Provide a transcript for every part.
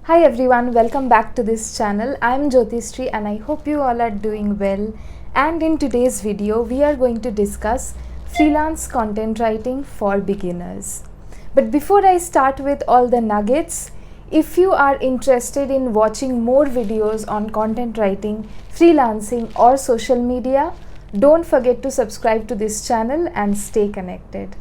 Hi everyone, welcome back to this channel. I'm Jyotishri and I hope you all are doing well. And in today's video, we are going to discuss freelance content writing for beginners. But before I start with all the nuggets, if you are interested in watching more videos on content writing, freelancing or social media, don't forget to subscribe to this channel and stay connected.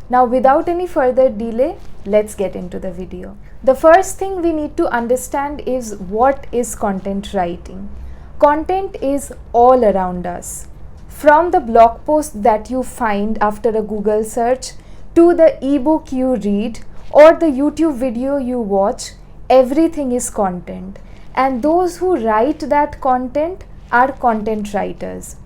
Now without any further delay, let's get into the video. The first thing we need to understand is what is content writing. Content is all around us. From the blog post that you find after a Google search to the ebook you read or the YouTube video you watch, everything is content. And those who write that content are content writers.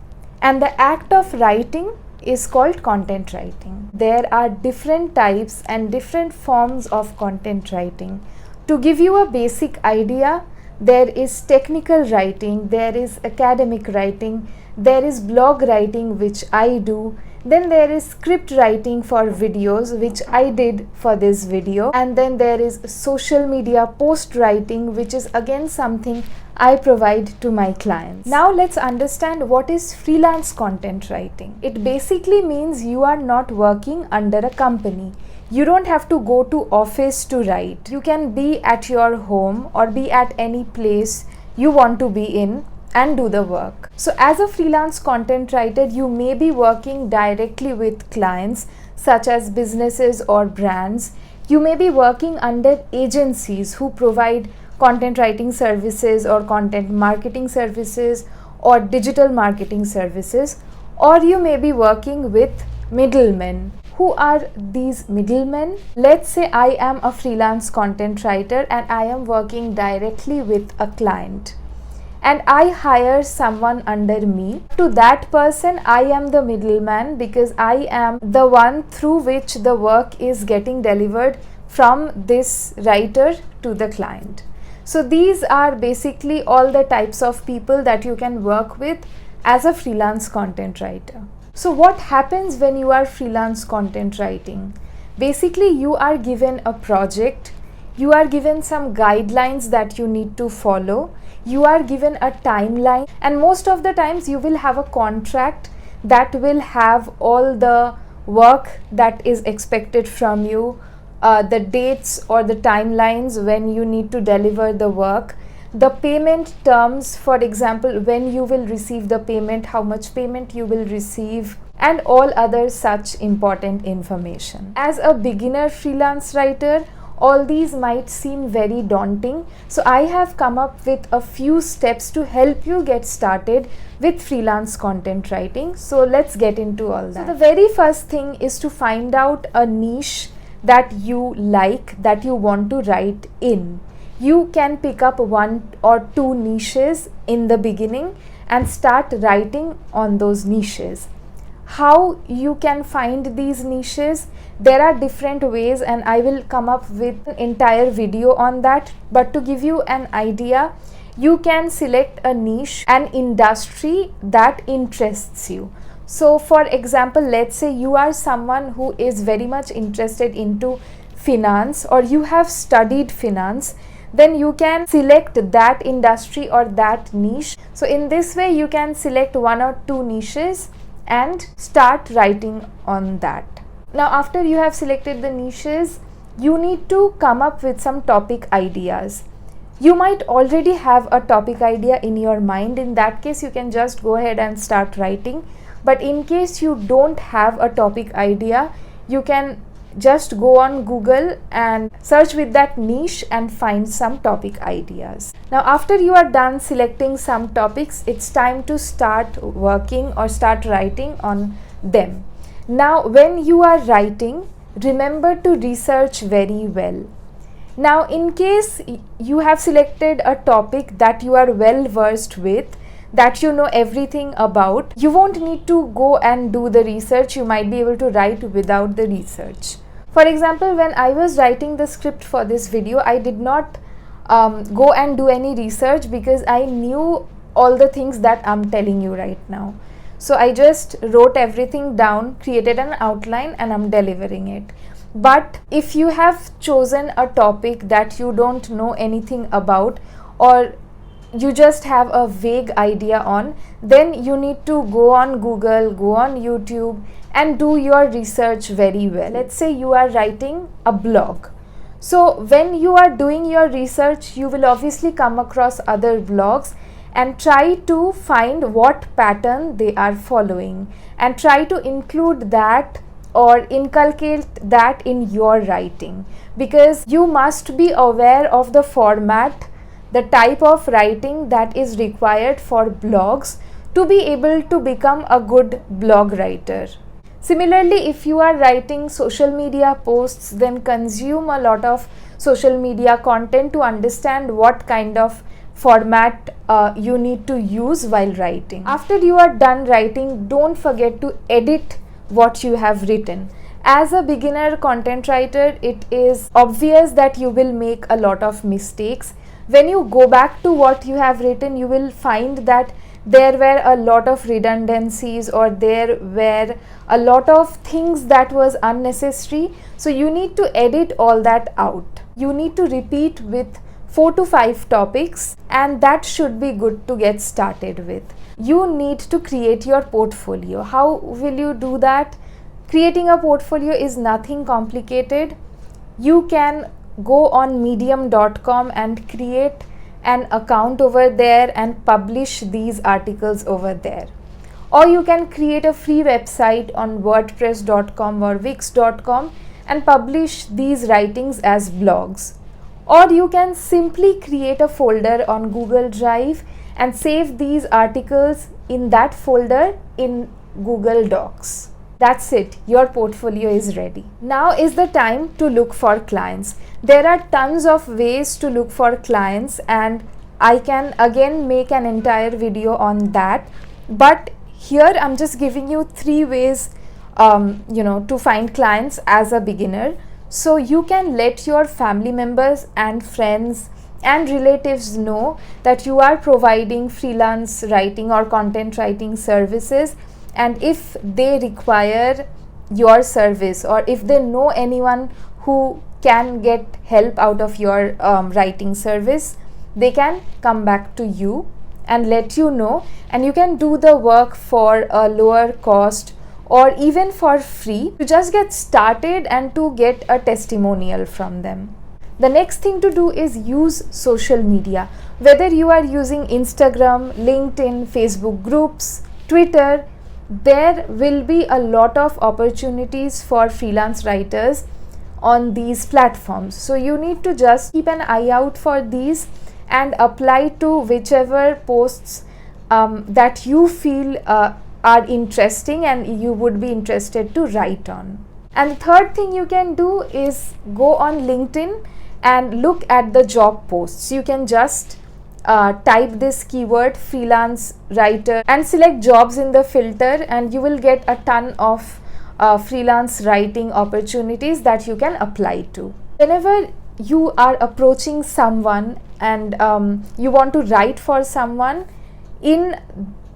And the act of writing is called content writing. There are different types and different forms of content writing. To give you a basic idea, there is technical writing, there is academic writing, there is blog writing which I do, then there is script writing for videos which I did for this video, and then there is social media post writing which is again something I provide to my clients. Now let's understand what is freelance content writing. It basically means you are not working under a company. You don't have to go to office to write. You can be at your home or be at any place you want to be in and do the work. So as a freelance content writer, you may be working directly with clients such as businesses or brands. You may be working under agencies who provide content writing services or content marketing services or digital marketing services, or you may be working with middlemen. Who are these middlemen? Let's say I am a freelance content writer and I am working directly with a client and I hire someone under me. To that person, I am the middleman because I am the one through which the work is getting delivered from this writer to the client. So these are basically all the types of people that you can work with as a freelance content writer. So what happens when you are freelance content writing? Basically, you are given a project, you are given some guidelines that you need to follow, you are given a timeline, and most of the times you will have a contract that will have all the work that is expected from you, the dates or the timelines when you need to deliver the work, the payment terms, for example, when you will receive the payment, how much payment you will receive, and all other such important information. As a beginner freelance writer, all these might seem very daunting. So I have come up with a few steps to help you get started with freelance content writing. So let's get into all that. So the very first thing is to find out a niche that you like, that you want to write in. You can pick up one or two niches in the beginning and start writing on those niches. How you can find these niches? There are different ways and I will come up with an entire video on that. But to give you an idea, you can select a niche, an industry that interests you. So for example, let's say you are someone who is very much interested into finance or you have studied finance, then you can select that industry or that niche. So in this way, you can select one or two niches and start writing on that. Now after you have selected the niches, you need to come up with some topic ideas. You might already have a topic idea in your mind. In that case, you can just go ahead and start writing. But in case you don't have a topic idea, you can just go on Google and search with that niche and find some topic ideas. Now after you are done selecting some topics, it's time to start working or start writing on them. Now when you are writing, remember to research very well. Now in case you have selected a topic that you are well versed with, that you know everything about, you won't need to go and do the research. You might be able to write without the research. For example, when I was writing the script for this video, I did not go and do any research because I knew all the things that I'm telling you right now. So I just wrote everything down, created an outline, and I'm delivering it. But if you have chosen a topic that you don't know anything about, or you just have a vague idea on, then you need to go on Google, go on YouTube and do your research very well. Let's say you are writing a blog. So when you are doing your research, you will obviously come across other blogs and try to find what pattern they are following and try to include that or inculcate that in your writing, because you must be aware of the format, the type of writing that is required for blogs to be able to become a good blog writer. Similarly, if you are writing social media posts, then consume a lot of social media content to understand what kind of format you need to use while writing. After you are done writing, don't forget to edit what you have written. As a beginner content writer, it is obvious that you will make a lot of mistakes. When you go back to what you have written, you will find that there were a lot of redundancies or there were a lot of things that was unnecessary. So you need to edit all that out. You need to repeat with 4 to 5 topics, and that should be good to get started with. You need to create your portfolio. How will you do that? Creating a portfolio is nothing complicated. You can go on medium.com and create an account over there and publish these articles over there. Or you can create a free website on wordpress.com or wix.com and publish these writings as blogs. Or you can simply create a folder on Google Drive and save these articles in that folder in Google Docs. That's it, your portfolio is ready. Now is the time to look for clients. There are tons of ways to look for clients, and I can again make an entire video on that. But here I'm just giving you 3 ways to find clients as a beginner. So you can let your family members and friends and relatives know that you are providing freelance writing or content writing services, and if they require your service or if they know anyone who can get help out of your writing service, they can come back to you and let you know, and you can do the work for a lower cost or even for free to just get started and to get a testimonial from them. The next thing to do is use social media. Whether you are using Instagram, LinkedIn, Facebook groups, Twitter, there will be a lot of opportunities for freelance writers on these platforms. So you need to just keep an eye out for these and apply to whichever posts that you feel are interesting and you would be interested to write on. And the third thing you can do is go on LinkedIn and look at the job posts. You can just type this keyword freelance writer and select jobs in the filter, and you will get a ton of freelance writing opportunities that you can apply to. Whenever you are approaching someone and you want to write for someone, in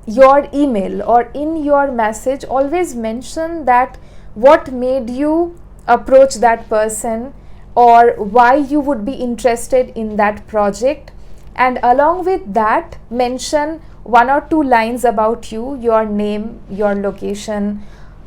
your email or in your message, always mention that what made you approach that person or why you would be interested in that project, and along with that mention 1 or 2 lines about you, your name, your location,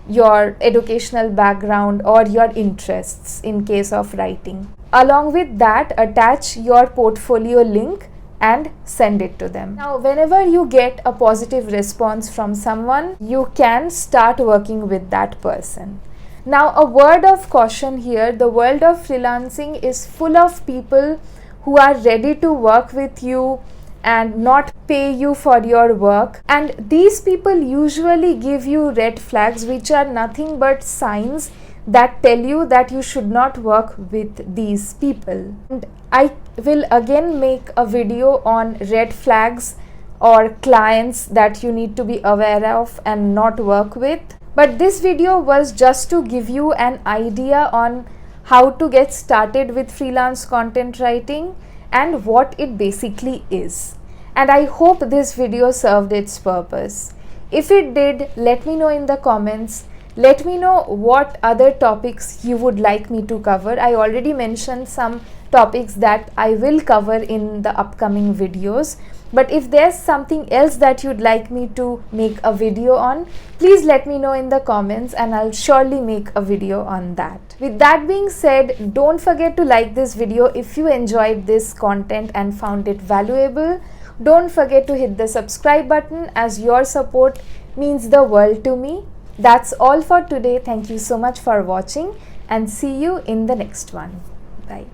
your educational background or your interests in case of writing. Along with that, attach your portfolio link and send it to them. Now, whenever you get a positive response from someone, you can start working with that person. Now, a word of caution here, the world of freelancing is full of people who are ready to work with you and not pay you for your work, and these people usually give you red flags which are nothing but signs that tell you that you should not work with these people. And I will again make a video on red flags or clients that you need to be aware of and not work with. But this video was just to give you an idea on how to get started with freelance content writing and what it basically is. And I hope this video served its purpose. If it did, let me know in the comments. Let me know what other topics you would like me to cover. I already mentioned some topics that I will cover in the upcoming videos, but if there's something else that you'd like me to make a video on, please let me know in the comments and I'll surely make a video on that. With that being said, don't forget to like this video if you enjoyed this content and found it valuable. Don't forget to hit the subscribe button, as your support means the world to me. That's all for today. Thank you so much for watching and see you in the next one. Bye.